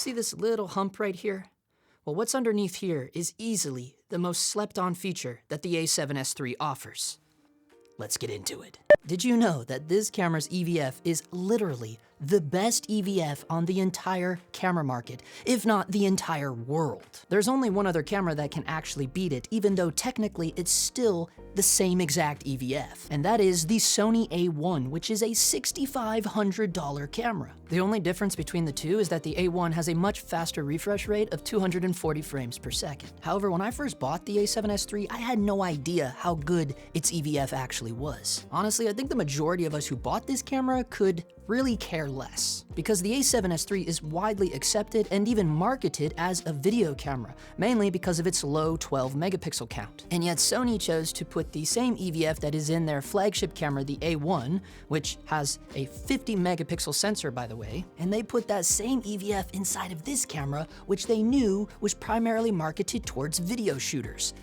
See this little hump right here? Well, what's underneath here is easily the most slept-on feature that the A7S III offers. Let's get into it. Did you know that this camera's EVF is literally the best EVF on the entire camera market, if not the entire world? There's only one other camera that can actually beat it, even though technically it's still the same exact EVF, and that is the Sony A1, which is a $6,500 camera. The only difference between the two is that the A1 has a much faster refresh rate of 240 frames per second. However, when I first bought the A7S III, I had no idea how good its EVF actually was. Honestly, I think the majority of us who bought this camera could really care less, because the A7S III is widely accepted and even marketed as a video camera, mainly because of its low 12 megapixel count. And yet Sony chose to put the same EVF that is in their flagship camera, the A1, which has a 50 megapixel sensor, by the way, and they put that same EVF inside of this camera, which they knew was primarily marketed towards video shooters.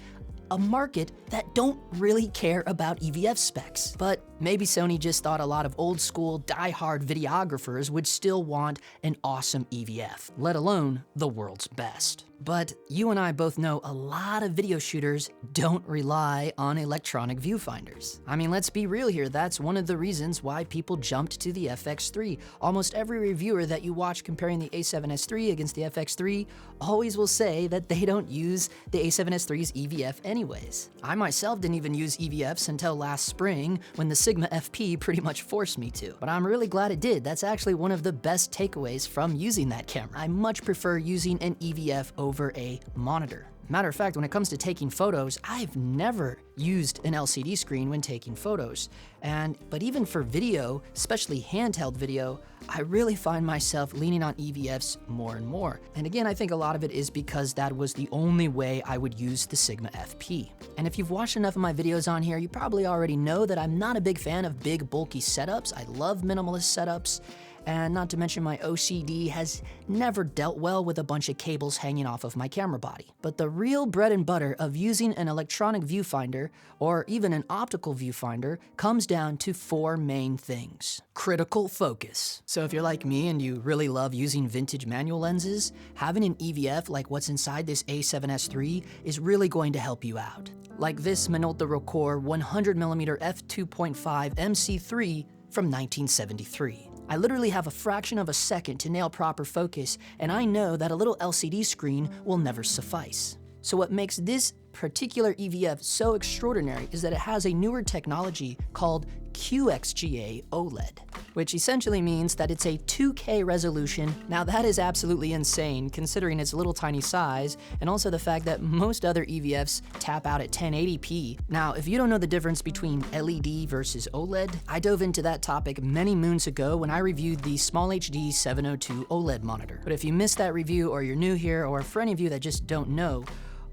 A market that don't really care about EVF specs. But maybe Sony just thought a lot of old school, die-hard videographers would still want an awesome EVF, let alone the world's best. But you and I both know a lot of video shooters don't rely on electronic viewfinders. I mean, let's be real here, that's one of the reasons why people jumped to the FX3. Almost every reviewer that you watch comparing the A7S III against the FX3 always will say that they don't use the A7S III's EVF anyways. I myself didn't even use EVFs until last spring when the Sigma FP pretty much forced me to. But I'm really glad it did. That's actually one of the best takeaways from using that camera. I much prefer using an EVF over a monitor. Matter of fact, when it comes to taking photos, I've never used an LCD screen when taking photos. But even for video, especially handheld video, I really find myself leaning on EVFs more and more. And again, I think a lot of it is because that was the only way I would use the Sigma FP. And if you've watched enough of my videos on here, you probably already know that I'm not a big fan of big, bulky setups. I love minimalist setups. And not to mention my OCD has never dealt well with a bunch of cables hanging off of my camera body. But the real bread and butter of using an electronic viewfinder, or even an optical viewfinder, comes down to four main things. Critical focus. So if you're like me and you really love using vintage manual lenses, having an EVF like what's inside this A7S III is really going to help you out. Like this Minolta Rokkor 100mm f2.5 MC3 from 1973. I literally have a fraction of a second to nail proper focus, and I know that a little LCD screen will never suffice. So what makes this particular EVF so extraordinary is that it has a newer technology called QXGA OLED, which essentially means that it's a 2K resolution. Now that is absolutely insane considering its little tiny size, and also the fact that most other EVFs tap out at 1080p. Now, if you don't know the difference between LED versus OLED, I dove into that topic many moons ago when I reviewed the SmallHD 702 OLED monitor. But if you missed that review, or you're new here, or for any of you that just don't know,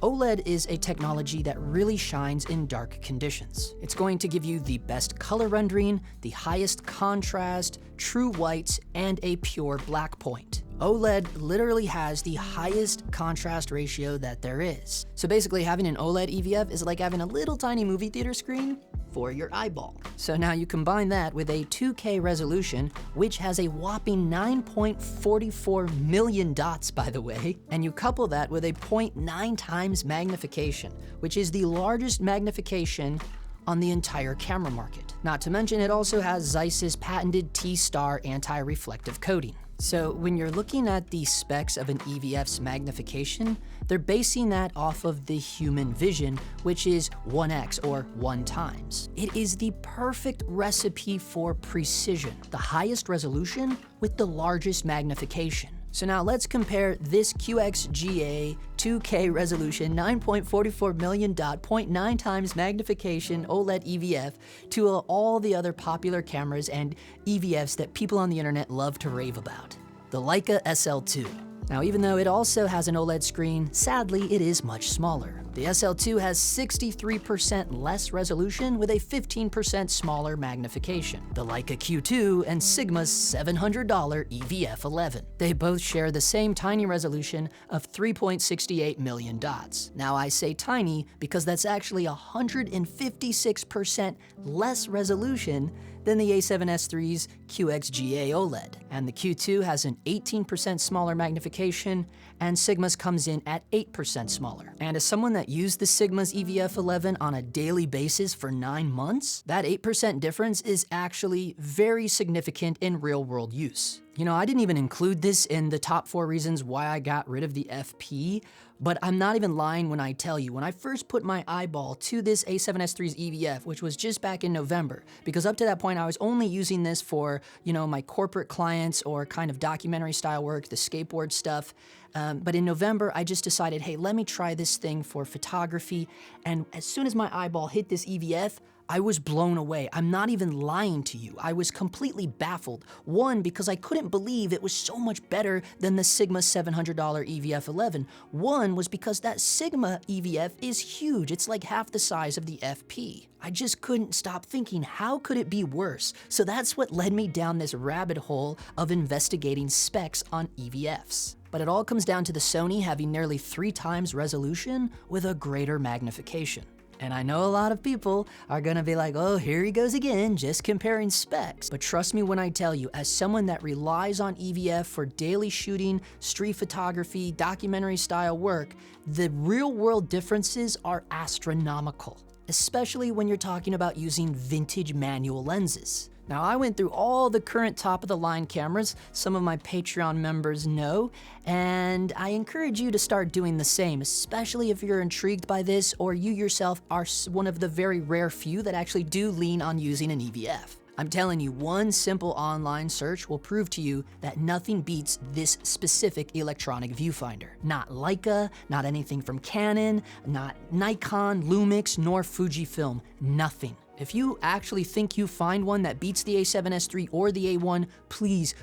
OLED is a technology that really shines in dark conditions. It's going to give you the best color rendering, the highest contrast, true whites, and a pure black point. OLED literally has the highest contrast ratio that there is. So basically having an OLED EVF is like having a little tiny movie theater screen for your eyeball. So now you combine that with a 2K resolution, which has a whopping 9.44 million dots, by the way, and you couple that with a 0.9 times magnification, which is the largest magnification on the entire camera market. Not to mention it also has Zeiss's patented T-Star anti-reflective coating. So when you're looking at the specs of an EVF's magnification, they're basing that off of the human vision, which is 1x or 1 times. It is the perfect recipe for precision, the highest resolution with the largest magnification. So now let's compare this QXGA 2K resolution 9.44 million dot 0.9 times magnification OLED EVF to all the other popular cameras and EVFs that people on the internet love to rave about. The Leica SL2. Now, even though it also has an OLED screen, sadly it is much smaller. The SL2 has 63% less resolution with a 15% smaller magnification. The Leica Q2 and Sigma's $700 EVF11. They both share the same tiny resolution of 3.68 million dots. Now I say tiny because that's actually 156% less resolution than the a7S III's QXGA OLED, and the Q2 has an 18% smaller magnification, and Sigma's comes in at 8% smaller. And as someone that used the Sigma's EVF11 on a daily basis for 9 months, that 8% difference is actually very significant in real-world use. You know, I didn't even include this in the top 4 reasons why I got rid of the FP, but I'm not even lying when I tell you, when I first put my eyeball to this a7S III's EVF, which was just back in November, because up to that point I was only using this for, you know, my corporate clients or kind of documentary style work, the skateboard stuff. But in November, I just decided, hey, let me try this thing for photography. And as soon as my eyeball hit this EVF, I was blown away. I'm not even lying to you. I was completely baffled. One, because I couldn't believe it was so much better than the Sigma $700 EVF11. One was because that Sigma EVF is huge. It's like half the size of the FP. I just couldn't stop thinking, how could it be worse? So that's what led me down this rabbit hole of investigating specs on EVFs. But it all comes down to the Sony having nearly 3 times resolution with a greater magnification. And I know a lot of people are gonna be like, oh, here he goes again, just comparing specs. But trust me when I tell you, as someone that relies on EVF for daily shooting, street photography, documentary style work, the real world differences are astronomical, especially when you're talking about using vintage manual lenses. Now, I went through all the current top-of-the-line cameras, some of my Patreon members know, and I encourage you to start doing the same, especially if you're intrigued by this or you yourself are one of the very rare few that actually do lean on using an EVF. I'm telling you, one simple online search will prove to you that nothing beats this specific electronic viewfinder. Not Leica, not anything from Canon, not Nikon, Lumix, nor Fujifilm, nothing. If you actually think you find one that beats the a7S III or the A1, please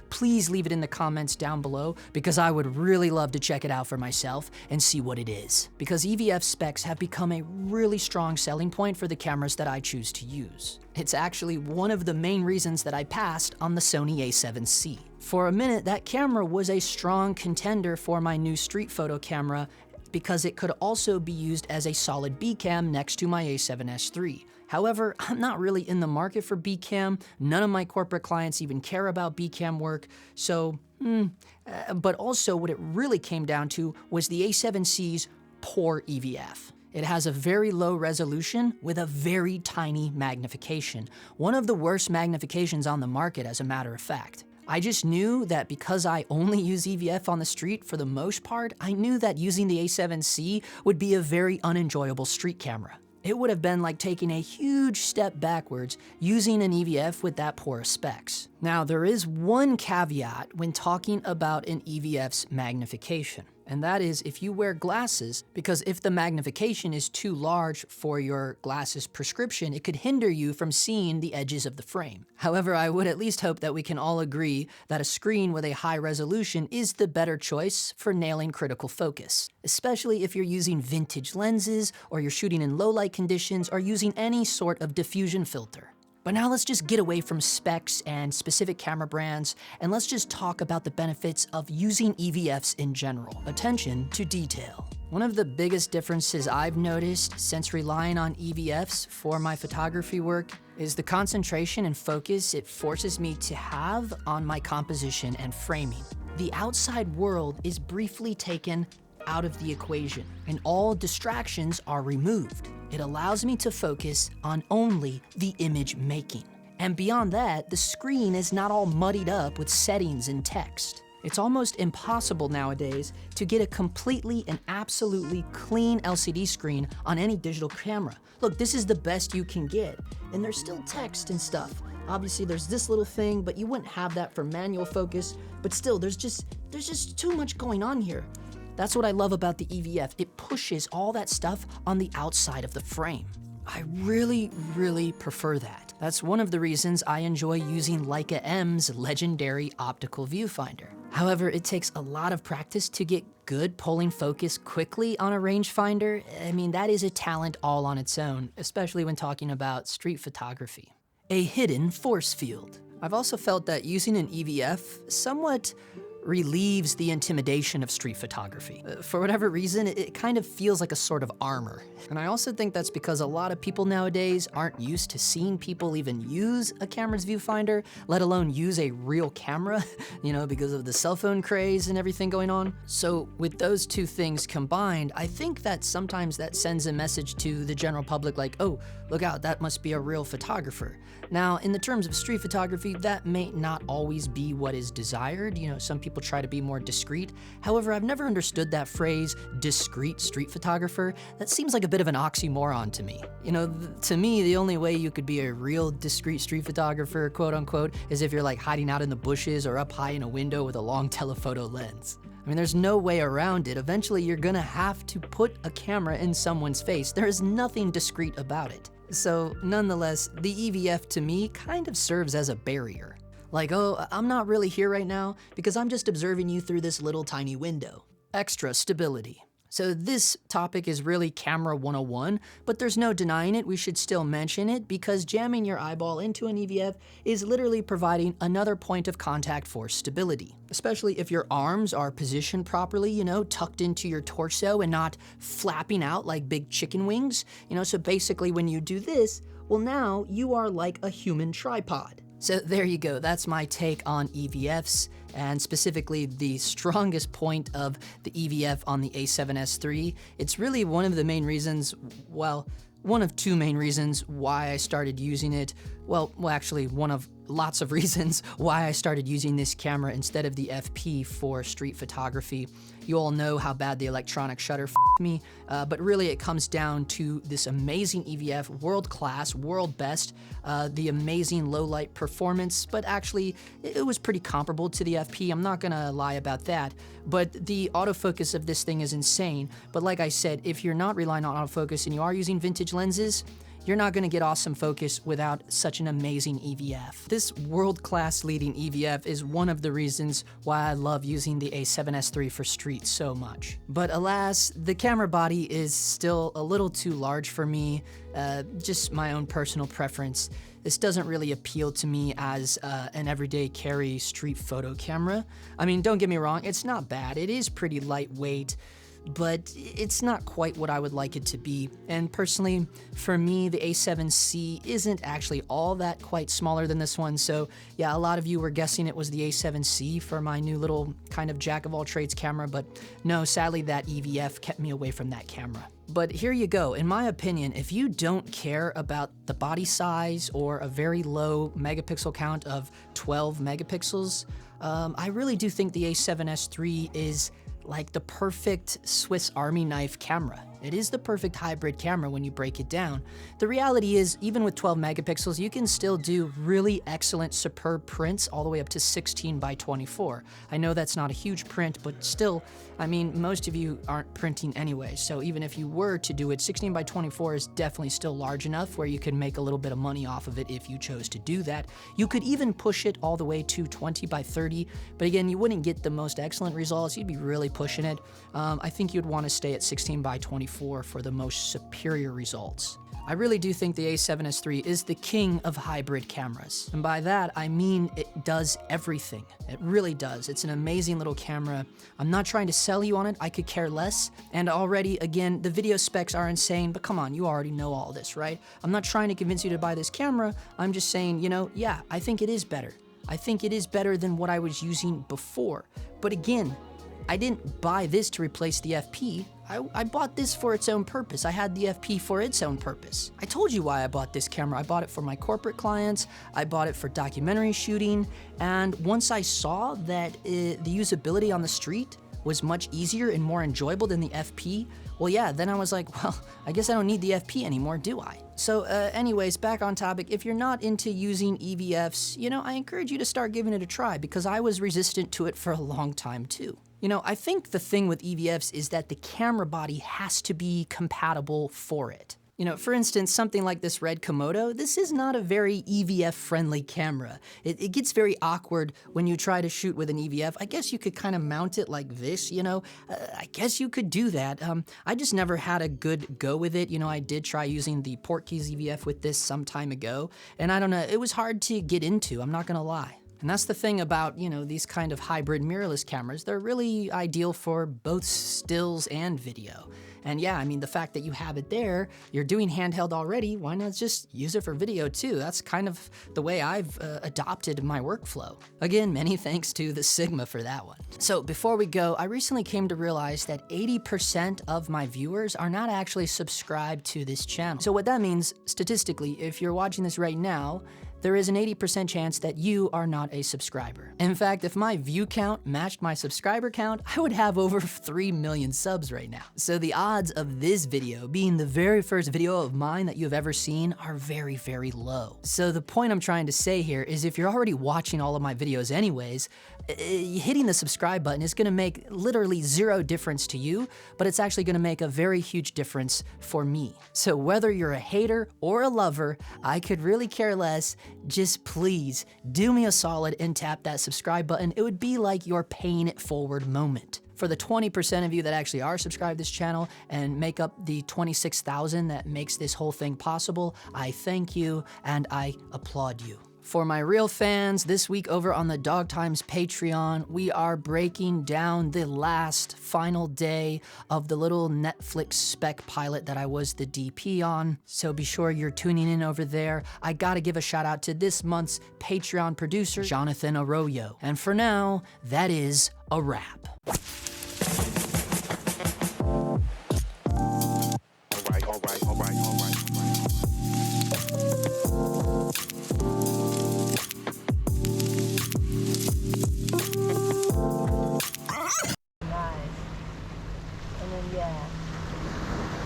leave it in the comments down below, because I would really love to check it out for myself and see what it is. Because EVF specs have become a really strong selling point for the cameras that I choose to use. It's actually one of the main reasons that I passed on the Sony a7Siii. For a minute, that camera was a strong contender for my new street photo camera, because it could also be used as a solid B cam next to my a7S III. However, I'm not really in the market for B cam. None of my corporate clients even care about B cam work. So, but also what it really came down to was the a7Siii's poor EVF. It has a very low resolution with a very tiny magnification. One of the worst magnifications on the market, as a matter of fact. I just knew that because I only use EVF on the street for the most part, I knew that using the a7Siii would be a very unenjoyable street camera. It would have been like taking a huge step backwards using an EVF with that poor specs. Now, there is one caveat when talking about an EVF's magnification, and that is if you wear glasses, because if the magnification is too large for your glasses prescription, it could hinder you from seeing the edges of the frame. However, I would at least hope that we can all agree that a screen with a high resolution is the better choice for nailing critical focus, especially if you're using vintage lenses, or you're shooting in low light conditions, or using any sort of diffusion filter. But now let's just get away from specs and specific camera brands, and let's just talk about the benefits of using EVFs in general. Attention to detail. One of the biggest differences I've noticed since relying on EVFs for my photography work is the concentration and focus it forces me to have on my composition and framing. The outside world is briefly taken out of the equation, and all distractions are removed. It allows me to focus on only the image making. And beyond that, the screen is not all muddied up with settings and text. It's almost impossible nowadays to get a completely and absolutely clean LCD screen on any digital camera. Look, this is the best you can get, and there's still text and stuff. Obviously, there's this little thing, but you wouldn't have that for manual focus. But still, there's just too much going on here. That's what I love about the EVF. It pushes all that stuff on the outside of the frame. I really prefer that. That's one of the reasons I enjoy using Leica M's legendary optical viewfinder. However, it takes a lot of practice to get good pulling focus quickly on a rangefinder. I mean, that is a talent all on its own, especially when talking about street photography. A hidden force field. I've also felt that using an EVF somewhat relieves the intimidation of street photography. For whatever reason, it kind of feels like a sort of armor. And I also think that's because a lot of people nowadays aren't used to seeing people even use a camera's viewfinder, let alone use a real camera, because of the cell phone craze and everything going on. So with those two things combined, I think that sometimes that sends a message to the general public like, oh, look out, that must be a real photographer. Now, in the terms of street photography, that may not always be what is desired. Some people try to be more discreet. However, I've never understood that phrase, discreet street photographer. That seems like a bit of an oxymoron to me. To me, the only way you could be a real discreet street photographer, quote unquote, is if you're like hiding out in the bushes or up high in a window with a long telephoto lens. There's no way around it. Eventually, you're gonna have to put a camera in someone's face. There is nothing discreet about it. So, nonetheless, the EVF to me kind of serves as a barrier. Like, oh, I'm not really here right now because I'm just observing you through this little tiny window. Extra stability. So this topic is really camera 101, but there's no denying it. We should still mention it because jamming your eyeball into an EVF is literally providing another point of contact for stability, especially if your arms are positioned properly, tucked into your torso and not flapping out like big chicken wings. So basically when you do this, well, now you are like a human tripod. So there you go, that's my take on EVFs, and specifically the strongest point of the EVF on the A7S III. It's really one of the main reasons, one of two main reasons why I started using it. Well, actually, one of lots of reasons why I started using this camera instead of the FP for street photography. You all know how bad the electronic shutter f***ed me, but really it comes down to this amazing EVF, world class, world best, the amazing low light performance, but actually it was pretty comparable to the FP, I'm not gonna lie about that, but the autofocus of this thing is insane. But like I said, if you're not relying on autofocus and you are using vintage lenses, you're not gonna get awesome focus without such an amazing EVF. This world-class leading EVF is one of the reasons why I love using the A7S III for street so much. But alas, the camera body is still a little too large for me, just my own personal preference. This doesn't really appeal to me as an everyday carry street photo camera. Don't get me wrong, it's not bad. It is pretty lightweight, but it's not quite what I would like it to be. And personally, for me, the A7Siii isn't actually all that quite smaller than this one. So yeah, a lot of you were guessing it was the A7Siii for my new little kind of jack of all trades camera, but no, sadly that EVF kept me away from that camera. But here you go. In my opinion, if you don't care about the body size or a very low megapixel count of 12 megapixels, I really do think the A7S III is like the perfect Swiss Army knife camera. It is the perfect hybrid camera when you break it down. The reality is, even with 12 megapixels, you can still do really excellent, superb prints all the way up to 16 by 24. I know that's not a huge print, but still, most of you aren't printing anyway, so even if you were to do it, 16 by 24 is definitely still large enough where you can make a little bit of money off of it if you chose to do that. You could even push it all the way to 20 by 30, but again, you wouldn't get the most excellent results. You'd be really pushing it. I think you'd want to stay at 16 by 24 for the most superior results. I really do think the A7S III is the king of hybrid cameras. And by that, I mean it does everything. It really does. It's an amazing little camera. I'm not trying to sell you on it. I could care less. And already, again, the video specs are insane, but come on, you already know all this, right? I'm not trying to convince you to buy this camera. I'm just saying, yeah, I think it is better. I think it is better than what I was using before. But again, I didn't buy this to replace the FP. I bought this for its own purpose. I had the FP for its own purpose. I told you why I bought this camera. I bought it for my corporate clients. I bought it for documentary shooting. And once I saw that the usability on the street was much easier and more enjoyable than the FP, well, yeah, then I was like, well, I guess I don't need the FP anymore, do I? So anyways, back on topic, if you're not into using EVFs, I encourage you to start giving it a try because I was resistant to it for a long time too. I think the thing with EVFs is that the camera body has to be compatible for it. For instance, something like this red Komodo, this is not a very EVF-friendly camera. It gets very awkward when you try to shoot with an EVF. I guess you could kind of mount it like this, I guess you could do that. I just never had a good go with it. I did try using the Portkeys EVF with this some time ago, and I don't know, it was hard to get into, I'm not gonna lie. And that's the thing about, you know, these kind of hybrid mirrorless cameras. They're really ideal for both stills and video. And yeah, I mean, the fact that you have it there, you're doing handheld already, why not just use it for video too? That's kind of the way I've adopted my workflow. Again, many thanks to the Sigma for that one. So before we go, I recently came to realize that 80% of my viewers are not actually subscribed to this channel. So what that means, statistically, if you're watching this right now, there is an 80% chance that you are not a subscriber. In fact, if my view count matched my subscriber count, I would have over 3 million subs right now. So the odds of this video being the very first video of mine that you have ever seen are very, very low. So the point I'm trying to say here is if you're already watching all of my videos anyways, hitting the subscribe button is gonna make literally zero difference to you, but it's actually gonna make a very huge difference for me. So whether you're a hater or a lover, I could really care less. Just please do me a solid and tap that subscribe button. It would be like your paying it forward moment. For the 20% of you that actually are subscribed to this channel and make up the 26,000 that makes this whole thing possible, I thank you and I applaud you. For my real fans, this week over on the Dog Times Patreon, we are breaking down the last final day of the little Netflix spec pilot that I was the DP on. So be sure you're tuning in over there. I gotta give a shout out to this month's Patreon producer, Jonathan Arroyo. And for now, that is a wrap. All right.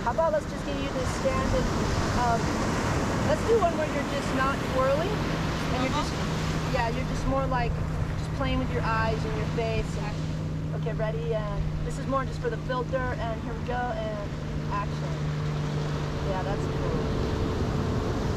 How about let's just get you this standard, let's do one where you're just not twirling, and you're just more like, just playing with your eyes and your face. Okay, ready? And this is more just for the filter, and here we go, and action. Yeah, that's cool.